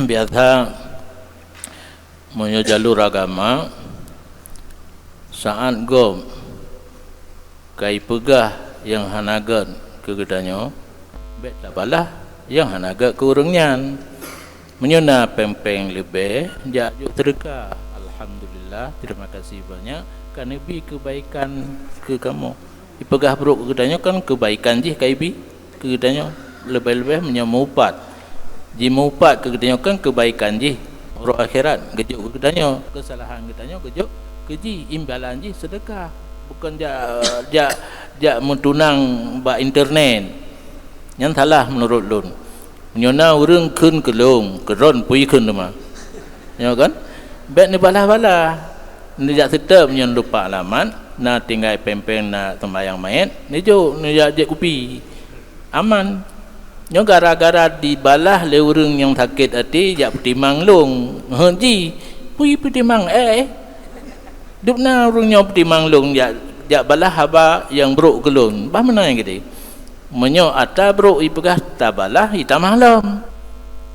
biasa punya jalur agama saat go kai pegah yang hanagat ke gedanyo bet balah yang hanagat ke urangnya menyuna pempeng lebih jak juk terka. Alhamdulillah, terima kasih banyak kerana bi kebaikan ke kamu ipegah buruk ke gedanyo kan kebaikan je kai bi ke gedanyo lebih-lebih menyamupat ji mupat ke gedanyo kan kebaikan je roh akhirat gejuk ke gedanyo kesalahan gedanyo gejuk keji imbalan je sedekah bukan jak mentunang ba internet yang salah menurut lun nyona urang keun kelong keron pui keun mah ya kan bet ni balah-balah ni jak sedap nyon lupa alamat na tinggal pempeng na sembayang mayat ni jo ni jak kopi aman nyo gara-gara dibalah le urang yang sakit hati jak petimang long haji pui petimang dupna urangnya petimang long jak balah haba yang buruk kelun bah mana yang gede menyo ata buruk ipegah tabalah hitam malam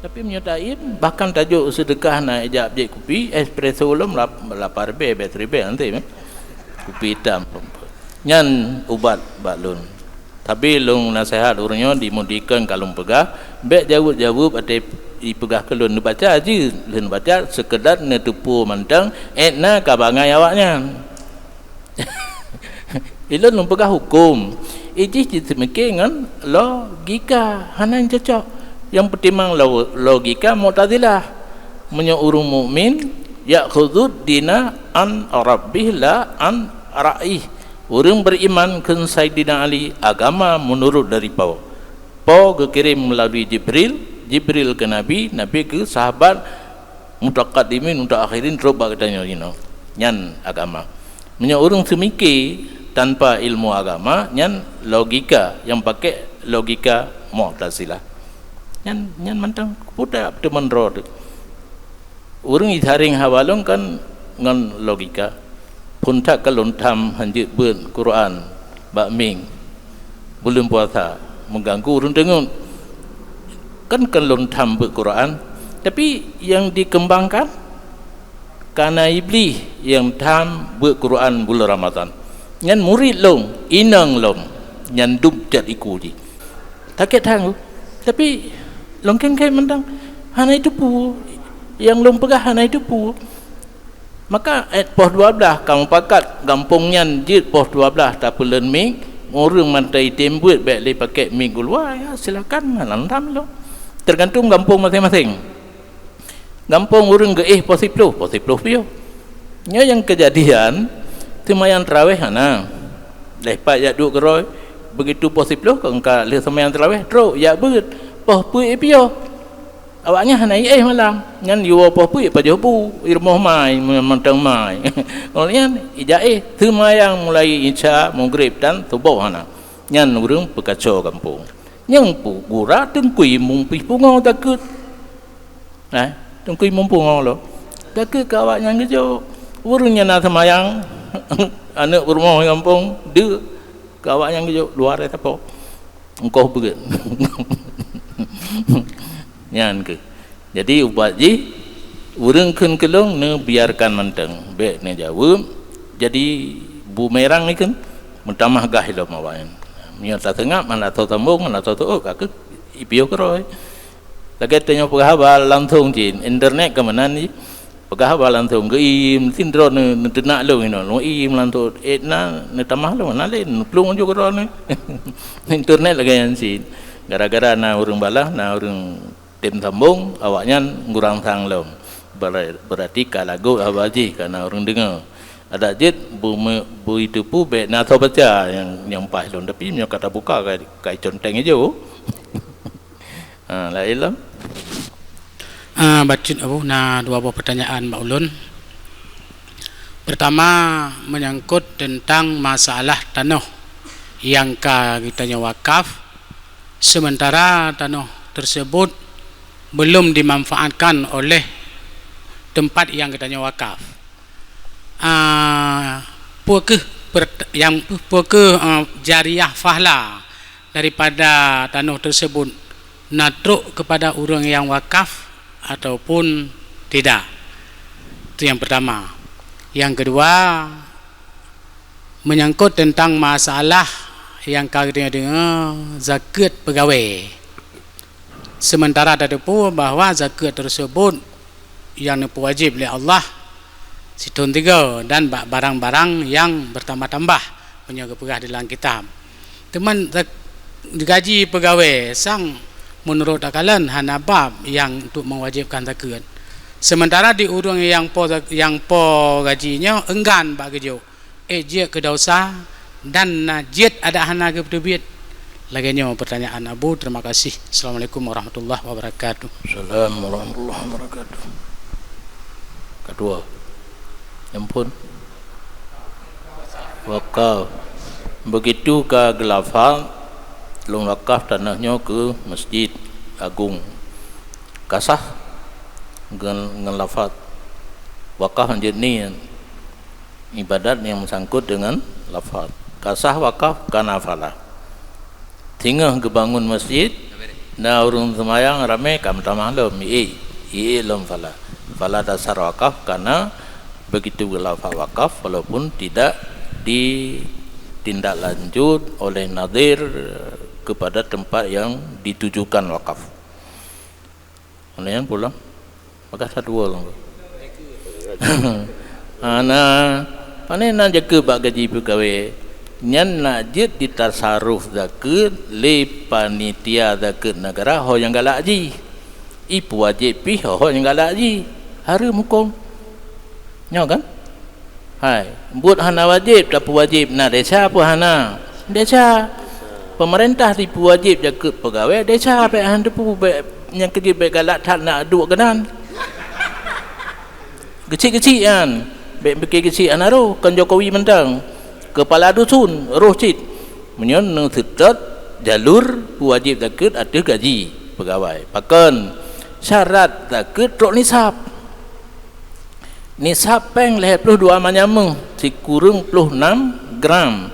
tapi menyo taib bahkan tajuk sedekah na jak je kopi espresso lom lapar be bateri be nanti kopi hitam nyan ubat balun tapi long nasihat urangnya dimudikan kalung pegah bet jawab ate ipegah kelun baca aje lun baca sekedar netupu mantang etna kabangai awaknya ilun lumpegah hukum iji semekeng logika hanan cocok yang pertimang logika mu'tazilah menyo urung mukmin ya'khudud dina an rabbih la an ra'ih urang beriman ke Sayyidina Ali agama menurut dari pau kekirim melalui Jibril ke Nabi ke sahabat mutaqaddimin mutaakhirin roba katanya nyan agama menyo urang semikir tanpa ilmu agama nyan logika yang pakai logika Mu'tazilah nyan mantang pudak teman rod urang itharing hawalong kan ngan logika puntak kalon tham hanjit beun Quran bakming bulan puasa mengganggu urang dengung kan kalon tham beun Quran tapi yang dikembangkan karena iblis yang tham beun Quran bulan Ramadan nyan murid long inang long nyan dub jat ikuji takut tang tapi long kengkai mendang hana itu pu yang long pegah hana itu pu maka pos 12 kamu pakat gampung nyan jit pos 12 tak pulen ming orang mantai tembut baik le pakai ming keluar ya silakan lantam lo tergantung gampung masing-masing gampung orang ke pos 10 pio nya yang kejadian semayan tarawih hana lepas ya duk keroi begitu pos 10 ke engka le semayan tarawih teruk ya beut pos pui pio awaknya hana malam ngan yo pos pui pa jobu irmoh mai mentang mai kemudian ijae semayang mulai isya maghrib dan subuh hana nyan urang pekacau kampung yang pu gura tengkui mumpi pungo takut tengkui mumpungo lo takut ka awaknya gejo urangnya na semayang anak rumah kampung dia kawak yang kejuk luar itu apa engkau begitu nyan ke jadi ubat ji urang keun kelong ne biarkan menteng be ne jawab jadi bumerang ni kan mentamah gah lo mawan nya ta tengah mana tahu tambung mana tahu tu ka ipio keroi lagi tanya pegawai langsung jin internet ke mana ni pegawai langsung ke im sindro ne tenak lo ino lo im lanto etna ne tamah lo na len plung jo kero ne internet lagi yang sin gara-gara na urang balah na urang tim sambung awaknya ngurang sang lo berarti kalago abaji karena orang dengar ada jet bu itu pu be na tahu baca yang pas lo tapi nyo kata buka kai conteng aja la ilam Bacin abu na dua buah pertanyaan Mbak Ulun. Pertama menyangkut tentang masalah tanah yang kita wakaf sementara tanah tersebut belum dimanfaatkan oleh tempat yang kita wakaf. Jariah fahla daripada tanah tersebut natruk kepada orang yang wakaf ataupun tidak. Itu yang pertama. Yang kedua, menyangkut tentang masalah yang kaitannya dengan zakat pegawai. Sementara tadi pun bahawa zakat tersebut yang wajib oleh Allah situn 3 dan barang-barang yang bertambah-tambah punya keperah dalam kitab. Teman gaji pegawai sang menurut akalan hana bab yang untuk mewajibkan zakat. Sementara di urang yang po gajinya enggan bak kerja. Dia kedausa dan najid ada hana ke terbit. Laginya pertanyaan Abu. Terima kasih. Assalamualaikum warahmatullahi wabarakatuh. Assalamualaikum warahmatullahi wabarakatuh. Kedua, yang pun wakaf. Begitu ke gelafal long wakaf tanahnya ke Masjid Agung. Kasah dengan lafaz wakaf anjir ni ibadat yang bersangkut dengan lafaz. Kasah wakaf kana falah. Tinggal kebangun masjid, na urung semayang ramai kam tamalum lom falah. Falah dasar wakaf karena begitu lafaz wakaf walaupun tidak ditindaklanjut oleh nadir kepada tempat yang ditujukan wakaf. Oleh yang pulang, maka satu orang. Panen nak jaga bak gaji pegawai nyan nak jet di tasarruf zakat le panitia zakat negara ho yang galak haji ipu wajib pi ho yang galak haji harum hukum nyo kan hai buat hana wajib tak wajib na desa apa hana desa pemerintah tipu wajib zakat pegawai desa pe han depu yang kerja baik galak tak nak duk kenan kecil-kecil kan baik kecil anaru kan Jokowi mentang kepala dusun roh cit menyon setet jalur wajib zakat ada gaji pegawai pakan syarat zakat rok nisab peng 22 manyameng dikurung 26 gram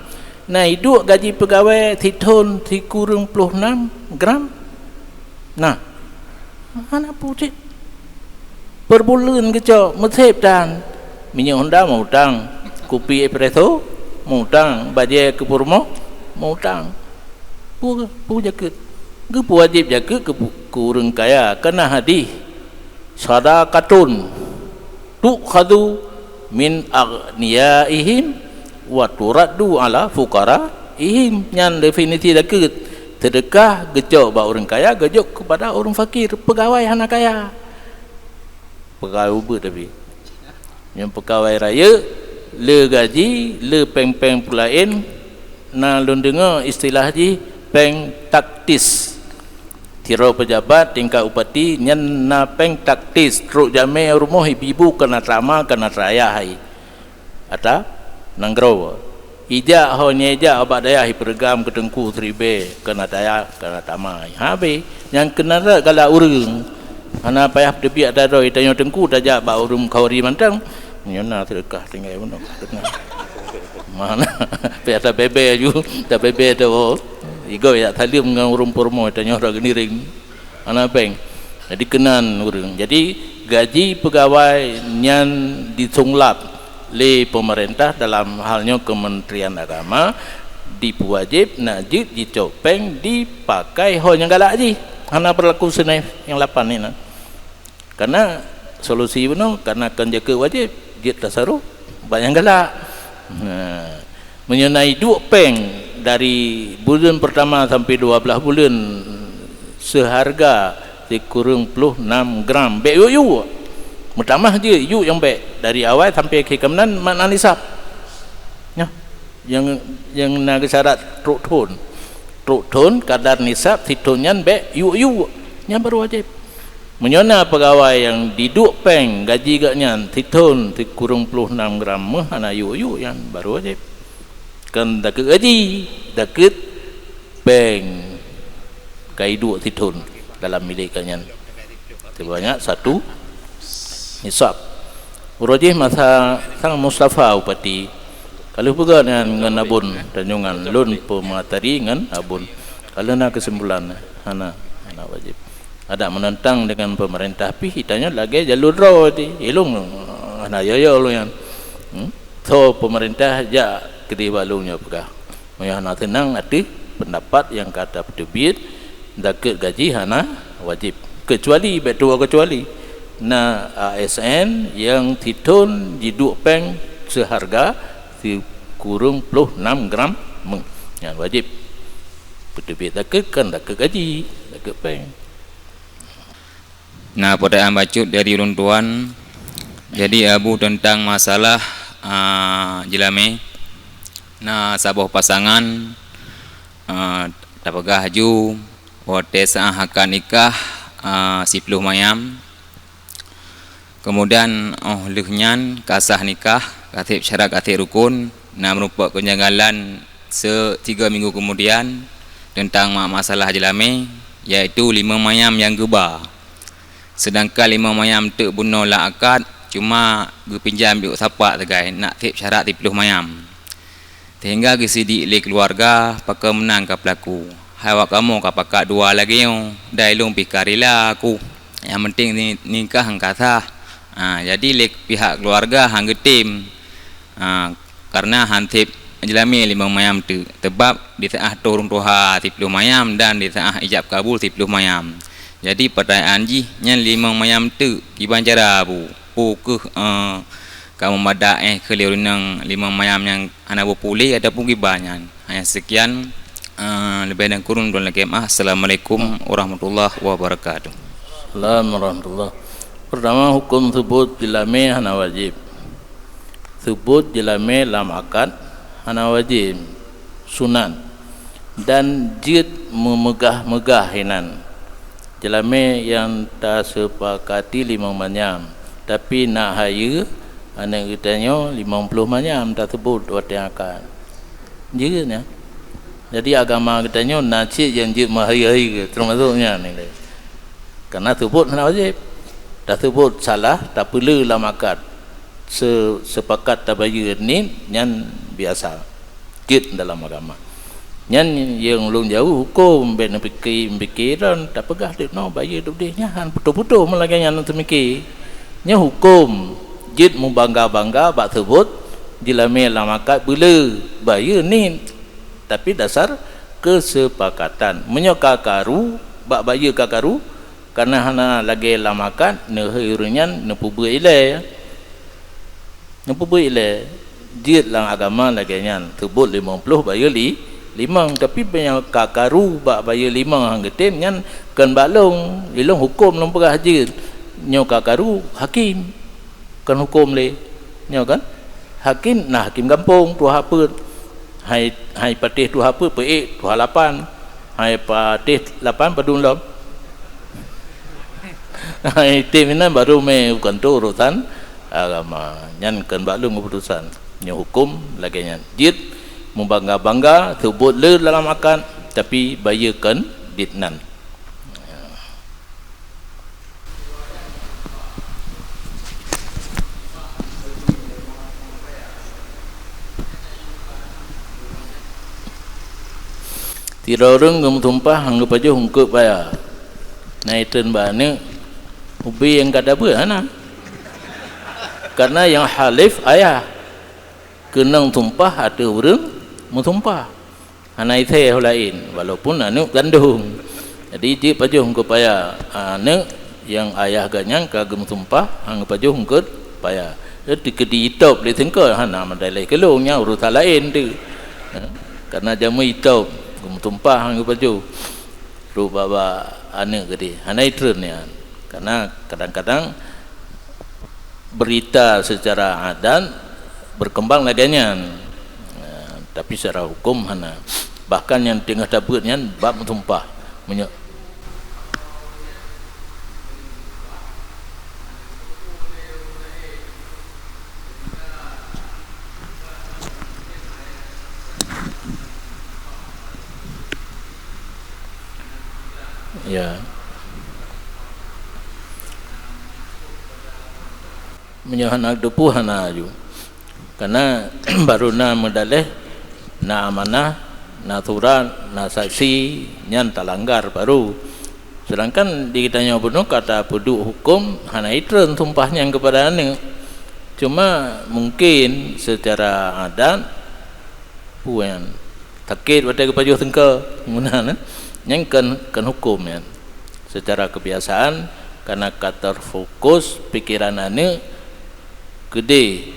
nah hidup gaji pegawai titun dikurung 26 gram nah anak pucit per bulan kecok mesep dan minyak Honda mau utang kopi espresso mau utang bajai ke purmo mau utang pu jaket ke wajib jaket ke kurang kaya kena hadis sadaqatun tukhadu min aghniyaihim wa turaddu ala fuqaraihim yang definisi zakat sedekah gejok ba orang kaya gejok kepada orang fakir pegawai anak kaya pegawai uber tapi yang pegawai raya le gaji le peng-peng pulain na lun dengar istilah haji peng taktis tiro pejabat tingkat upati nyan na peng taktis truk jame rumah ibu kena trama kena raya hai ata nanggro ija ho nyeja obat daya hi pergam ketengku tribe kena daya kena tamai habe yang kena gala urung ana payah debi ada roi tanyo tengku daja ba urum khauri mantang nyona sedekah tinggal pun mana biasa bebe ju tak bebe tu igo ya talium dengan urung purmo tanyo ra geniring ana peng jadi kenan urung jadi gaji pegawai nyan disunglap le pemerintah dalam halnya Kementerian Agama dipuwajib najib dicopeng dipakai ho yang galak haji hana berlaku senai yang 8 ni nah. Karena solusi benar karena akan jaga wajib dia tasarruf banyak galak menyenai 2 peng dari bulan pertama sampai 12 bulan seharga dikurung 26 gram bek yu pertama je yu yang baik dari awal sampai akhir kemenan makna nisab ya yang nak syarat truk ton kadar nisab situnyan baik yu yang baru wajib menyona pegawai yang diduk peng gaji gaknya titun dikurung 26 gram mana yu yang baru wajib kan daket gaji daket peng kaidu titun dalam milik gaknya sebanyak 1 nisab urujih masa sang Mustafa upati kalau juga dengan abun tanjungan lun pematari dengan abun kalau nak kesimpulan hana wajib ada menentang dengan pemerintah pi hitanya lagi jalur draw di ilung ana yo lu yang so pemerintah ja kedi balungnya pegah moya na tenang ati pendapat yang kata terbit daket gaji hana wajib kecuali na ASN yang titun jiduk peng seharga si kurung 6 gram yang wajib terbit daket kan daket gaji daket peng. Nah, pada bacut dari runtuhan jadi abu tentang masalah jelame. Nah, sabuh pasangan tapagah haju wate sah akan nikah 10 mayam. Kemudian lehnya kasah nikah katib syarat katib rukun nah merupakan kejanggalan 3 minggu kemudian tentang masalah jelame iaitu 5 mayam yang geba. Sedangkan 5 mayam tak bunuh lah akad cuma pinjam biuk sapak tegai nak tip syarat 30 mayam. Sehingga gisidik le keluarga pakai menang ke pelaku. Hawak kamu ka pakak 2 lagi yo. Dah ilung pikarila aku. Yang penting ni nikah hang kata. Jadi le pihak keluarga hang getim. Karena hantip jelami 5 mayam tu. Sebab di tengah turun tuha 30 mayam dan di tengah ijab kabul 30 mayam. Jadi pertanyaan ji yang 5 mayam tu gimana cara bu? Ke kamu madak keliru nang 5 mayam yang anak pulih ataupun gibanya. Hanya sekian lebih dan kurun dan lagi Assalamualaikum warahmatullahi wabarakatuh. Assalamualaikum. Pertama hukum sebut jelame hana wajib. Sebut jelame lam akad hana wajib sunan dan jid memegah-megah hinan. Jelame yang tak sepakati 5 mayam tapi nak haya anak kitanya 50 mayam tak sebut waktu akad. Jika jadi agama kitanya nacik yang jid mahaya termasuknya ni. Karena sebut hana wajib. Dah sebut salah tak perlu dalam akad. Sepakat tabayun ni yang biasa. Jid dalam agama. Yang yang ulun jauh hukum ben pikiran tak pegah dik no bayar duk dia nyahan putus-putus melagi yang tu mikir. Nya hukum jid mu bangga-bangga bak sebut dilame dalam akad bila bayar ni tapi dasar kesepakatan. Menyo kakaru bak bayar kakaru karena hana lagi dalam akad nehirunyan nepubu ile. Nepubu ile jid dalam agama lagi nyan sebut 50 bayar 5 tapi banyak kakaru bak bayar 5 hang getin nyan kan balong ilong hukum long pegah jid nyo kakaru hakim kan hukum le nyo kan hakim nah hakim kampung tu apa hai patih tu apa pe tu 8 hai patih 8 padun lom hai timina baru me kantor urusan agama nyan kan balong keputusan nyo hukum lagi nyan jid membangga-bangga sebut le dalam akad tapi bayarkan ditnan. Tidak orang kamu tumpah anggap aja hungkup bayar. Naitan bana ubi yang kata apa ana? Karena yang halif ayah kenang tumpah ada orang mutumpah anak itu lain walaupun anak gandung jadi dia pajung kepada anak yang ayah ganyang kagum tumpah hang pajung ke paya jadi kedi itop le tengkol hana mandai kelongnya urusan lain tu karena jamu itop gum tumpah hang pajung ru baba anak gede anak itu ni karena kadang-kadang berita secara adat berkembang ladanya tapi secara hukum hana bahkan yang tengah tabutnya bab tumpah menyak ya menyak anak depu hana ju karena baru na medaleh na amanah na turan na saksi nyan talanggar baru Sedangkan di kitanya bunuh kata peduk hukum hana itren tumpahnya kepada anak. Cuma mungkin secara adat puan takit pada kepajuh tengka guna yang kan hukum ya. Secara kebiasaan karena kata fokus pikiran anak gede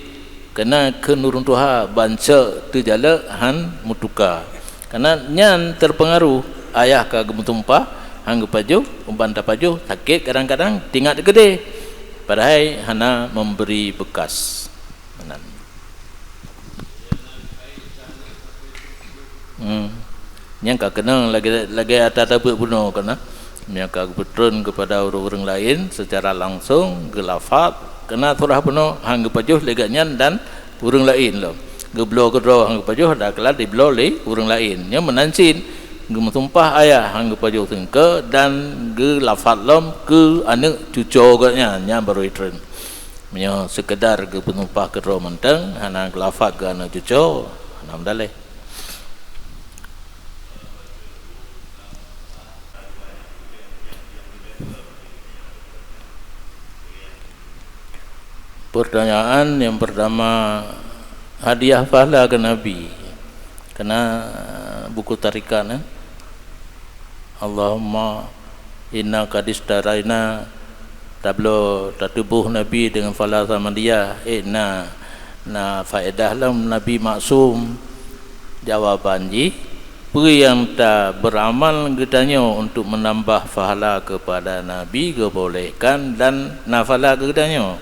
kena kenurun tuha banca terjala han mutuka karena nyan terpengaruh ayah ka gemutumpah hang paju umbanta paju sakit kadang-kadang tingkat gede padahal hana memberi bekas menan yang ka kena lagi atas bunuh kena yang ka betun kepada orang-orang lain secara langsung gelafat kena surah penuh hang pajuh legatnya dan orang lain loh geblo kedro hang pajuh dah kelar di blo le orang lain yang menancin gemutumpah ayah hang pajuh tengke dan ge lafat lom ke anak cucu katnya nya baru itren menyo sekedar ge penumpah kedro menteng hana lafat ke anak cucu hanam daleh pertanyaan yang pertama hadiah pahala ke Nabi kena buku tarikan Allahumma inna kadistaraina tablo tatubuh Nabi dengan pahala sama dia na faedah lam Nabi maksum jawaban ji beri yang tak beramal gedanya untuk menambah pahala kepada Nabi kebolehkan dan nafala gedanya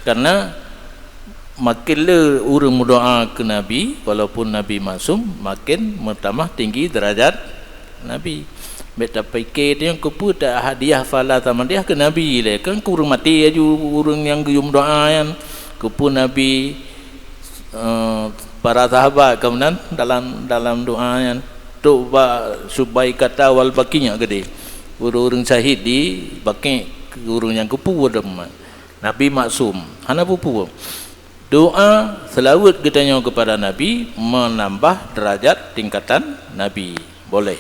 karena makin le orang berdoa ke Nabi walaupun Nabi maksum makin bertambah tinggi derajat Nabi beta pikir dia kupu tak hadiah fala sama dia ke Nabi le kan kurang mati aju orang yang guyum doa yang kupu Nabi para sahabat kemudian dalam doa yang tu subai kata wal bakinya gede orang syahid di baki orang yang kupu deman Nabi maksum hana pupu doa selawat kitanya kepada Nabi menambah derajat tingkatan Nabi boleh.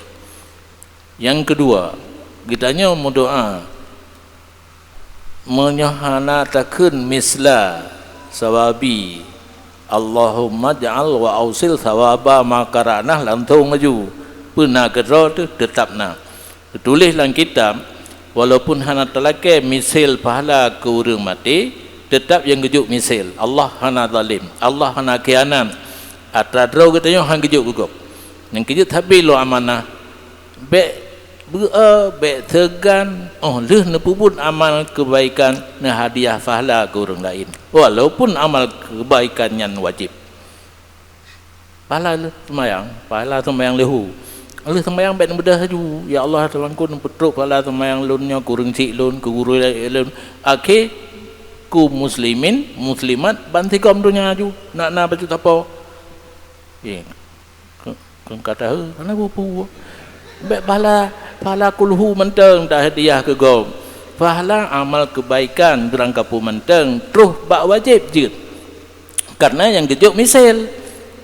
Yang kedua kitanya berdoa menyahanatakeun misla sawabi Allahumma ja'al wa ausil sawaba makaranah lantung maju pernah kedua tu tetapna tulis dalam kitab walaupun hana telake misil pahala ke orang mati tetap yang gejuk misil Allah hana zalim Allah hana khianat atradro katanya hang gejuk gugup yang gejuk tapi lo amanah be tegan leh nepubun amal kebaikan na hadiah pahala ke orang lain walaupun amal kebaikan yang wajib pahala sembahyang lehu Allah sembahyang baik mudah haju ya Allah telangkun petruk pala sembahyang lunnya kurang cik lun ke guru lun akhir ku muslimin muslimat banti kom dunia haju nak baju apa kan kata ana bupu baik pahala kulhu menteng dah hadiah ke gom pahala amal kebaikan durang kapu menteng terus bak wajib je karena yang gejuk misal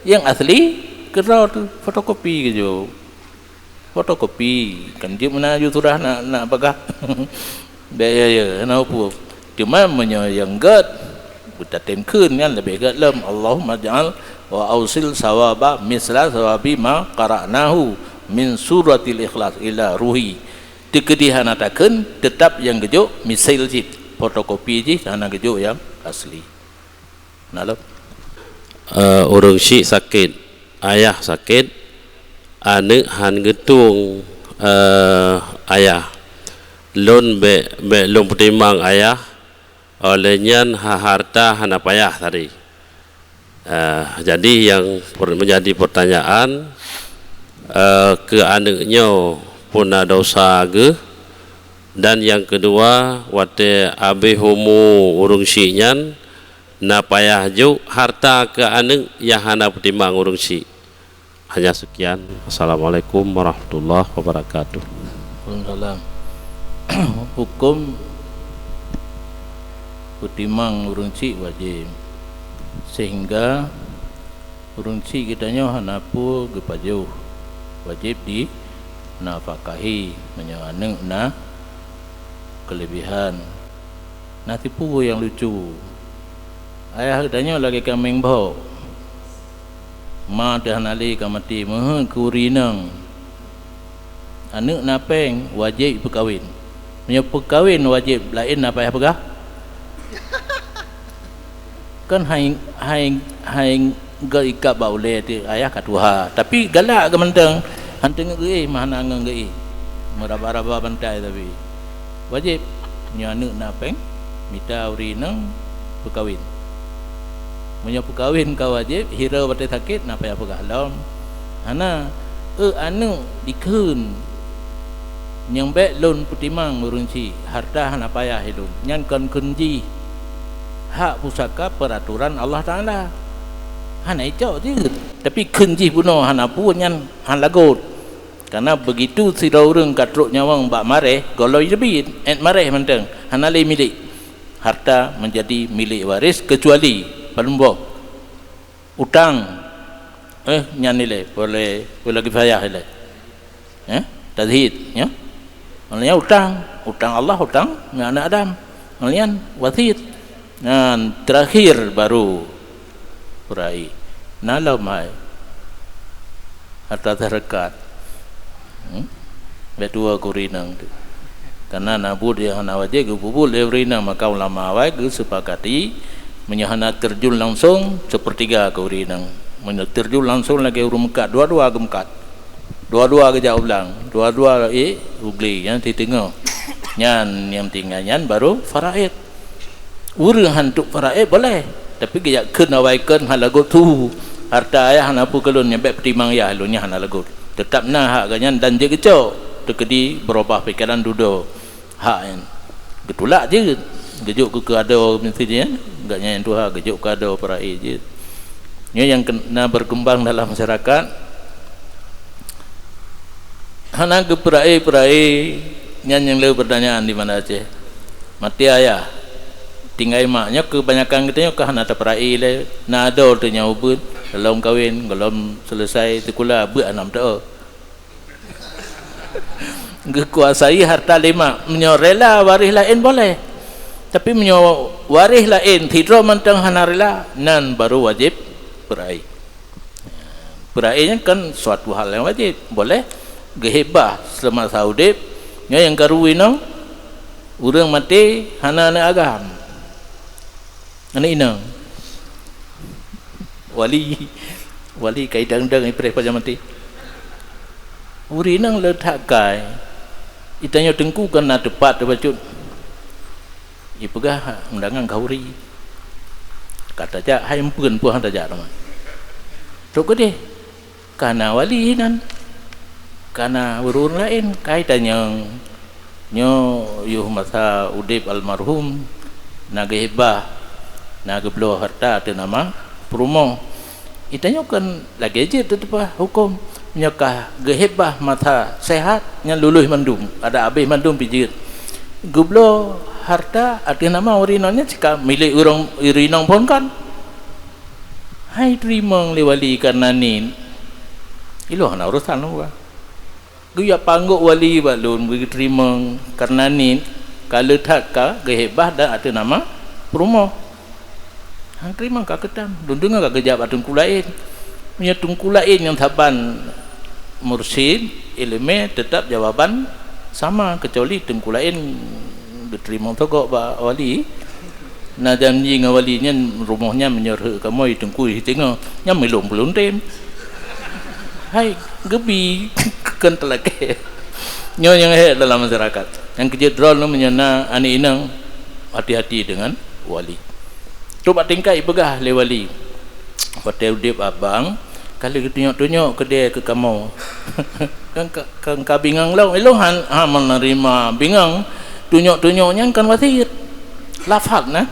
yang asli kena tu fotokopi gejuk fotokopi kan dia mana ju surah nak bagah ya nak apa cuma yang gad kita temkeun kan lebih gad lam Allahumma ja'al wa ausil sawaba misla sawabi ma qara'nahu min suratil ikhlas ila ruhi dikedihanatakeun tetap yang gejuk misil jid fotokopi ji hana gejuk yang asli nalo orang syik sakit ayah sakit anak han getung ayah lon be lon pertimbang ayah olehnya harta hana payah tadi jadi yang menjadi pertanyaan ke anaknya puna dosa ge dan yang kedua wate abe homo urung syiknyan na payah juk harta ke anak yang hana pertimbang urung syik. Hanya sekian. Assalamualaikum warahmatullahi wabarakatuh. Waalaikumsalam. Hukum pertimbang urung cik wajib sehingga urung cik kitanya hanapu gepaju wajib di nafakahi menyawana na kelebihan na tipu yang lucu. Ayah tanya lagi kambing bau ma dah nali kamati meh kurinang anak napeng wajib berkahwin. Punya perkahwin wajib lain apa ya pegah? Kan hai gaikat baule ti ayah katuha. Tapi galak ke menteng. Hanteng ge mana ngang ge. Meraba-raba bantai tapi wajib punya anak napeng minta uri nang perkahwin. Punya perkahwin kau wajib hira batai sakit napa ya pegah lam. Hana anu dikeun yang baik lon putimang urunci harta hana payah hilun nyan kan kunji hak pusaka peraturan Allah Taala hana icau je tapi kunji puno hana pun nyan han lagot karena begitu si orang katruk nyawang bak mareh goloi lebih et mareh menteng hana le milik harta menjadi milik waris kecuali pelembok utang nyan nilai boleh kifayah nilai tadhid ya. Maksudnya utang Allah, utang anak Adam. Kemudian wasit. Dan terakhir baru perai. Nalamai harta terdekat. Betua kurinang tu. Karena nabud yang hana wajib gubul levrina maka ulama awai sepakati menyahana terjun langsung sepertiga kurinang. Terjun langsung lagi urumkat dua-dua gemkat. Dua-dua ke jauh ulang, dua-dua ugli yang di tengah, yang tinggal yang baru faraid. Urang hantuk faraid boleh, tapi gaya kena waikan halagot tu harta ayah hana pu kelun yang baik pertimang ya halunya hana lagot. Tetap nah hak ganyan dan je kecok, terkedi berubah pikiran dudo hak yang getulak je, gejuk ke kado mestinya, gaknya yang tu hak gejuk kado faraid je. Yang kena berkembang dalam masyarakat. Hana ke perai yang le pertanyaan di mana Aceh mati ayah tinggal maknya kebanyakan kita ke hana perai le nado tu nyau bun dalam kahwin belum selesai sekula buat enam tahun kekuasai harta lima menyorela waris lain boleh tapi waris lain tidak mentang hana rela nan baru wajib perai nya kan suatu hal yang wajib boleh gehebah semasa hidup yang karuwinang urang mati hana anak agam anak inang wali kai dang-dang ipre pada mati urinang letak kai itanya tengku kena tepat bacut ipegah undangan kauri kata ja hai empun puang ta ja teman tok deh kana wali nan karena urun lain kaitannya nyo yuh masa udip almarhum naga hebah naga belo harta tu nama promo itanya kan lagi je tu hukum nyakah gehebah mata sehat nya luluh mandum ada habis mandum pijit gublo harta ada nama urinannya jika milik urang irinang pun kan hai terima lewali karena nin iloh na urusan lu gaya pangguk wali balun bagi terima karena ni kalau tak ka gehebah dan ada nama promo hang terima ka ketam dundung ka kejap atun kulain punya tungkulain yang taban mursyid ilmu tetap jawaban sama kecuali tungkulain diterima togok ba wali na janji dengan walinya rumahnya menyerah kamu tungku tengok nya belum tem hai gebi kan telake nyo yang dalam masyarakat yang kejedrol menyana ani inang hati-hati dengan wali coba tingkai pegah le wali hotel dip abang kali tunjuk-tunjuk ke dia ke kamu kan ka bingang lau elohan menerima bingang tunjuk-tunjuknya kan wasit lafaz na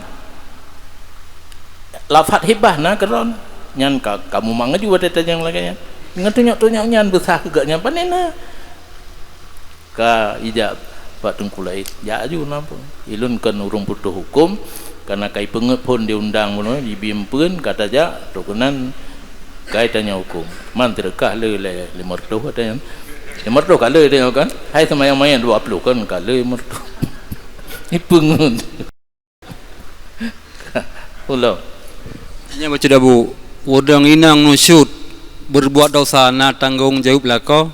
lafaz hibah na keron nyan kamu mangaju ada tanya lagi dengan tunjuk-tunjuknya besar kegaknya panena ka ijab pak tengkulai ya aju nampu ilun kan urung putuh hukum karena kai penget pun diundang mono dibimpeun kata ja dokunan kai tanya hukum man terkah le mertuh katanya yang merdu kala tengok kan hai semayang-mayang 20 kan kala merdu ni pengun ulang Hanya baca dah bu, wadang inang nusyud berbuat dosa na tanggung jawab lako.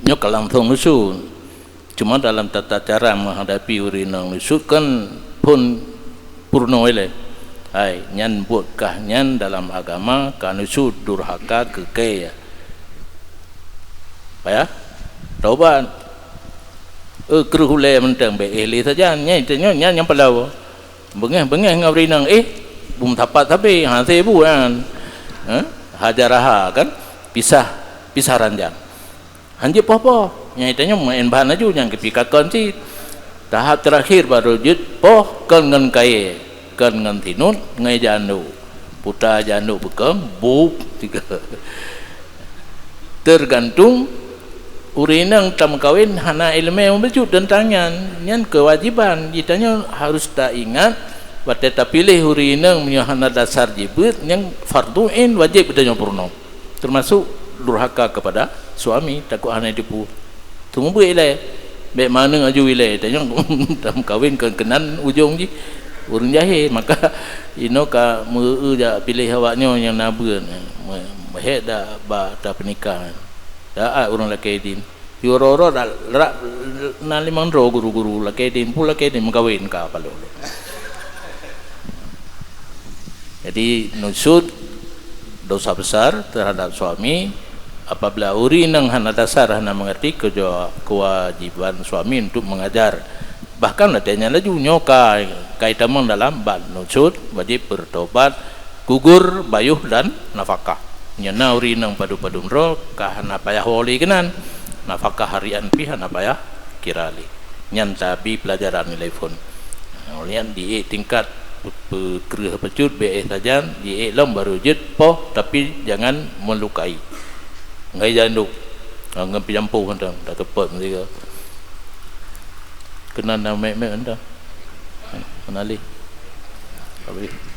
Nyok langsung nusyud. Cuma dalam tata cara menghadapi urinang nusyud kan pun purno ile. Hai, nyan buatkah nyan dalam agama ka nusyud durhaka kekaya. Payah? Taubat. Keruhulai mentang be ehli saja nyai tanya nyan yang palau. Bengah ngaurinang bum tapat tapi ha sebu kan. Hajaraha kan pisah ranjang. Hanje apa? Nyai tanya main bahan aju yang kepikakan si tahap terakhir baru jut poh kan ngan kai kan ngan tinut ngai jandu puta jandu bekam buk tiga tergantung urinang tam kawin hana ilmu membejut dan tangan nyan kewajiban ditanya harus tak ingat bateta pilih urinang punya hana dasar jibut yang fardu ain wajib ditanya purno termasuk durhaka kepada suami takut hana dipu tunggu ilai baik mana aju ilai tanya tam kawin kenan ujung ji urang jahil maka ino ka meu ja pilih awaknya yang nabeun meh dah ba ta pernikahan dah urang laki din yoro dah na limang ro guru-guru laki din pula laki din kawin ka palo jadi nusyud dosa besar terhadap suami apabila urinang hana dasar hana mengerti kewajiban suami untuk mengajar bahkan latihnya laju nyoka kaitamang dalam bab nusyud wajib bertobat gugur bayuh dan nafkah nyana urinang padu-padun ro kahana payah wali kenan nafkah harian pi hana payah kirali nyan tapi pelajaran nilai pun olian di tingkat kereh pecut be saja di lom baru jut poh tapi jangan melukai ngai janduk ngampi jampu hendak tak tepat mereka kena nama mek hendak kenali habis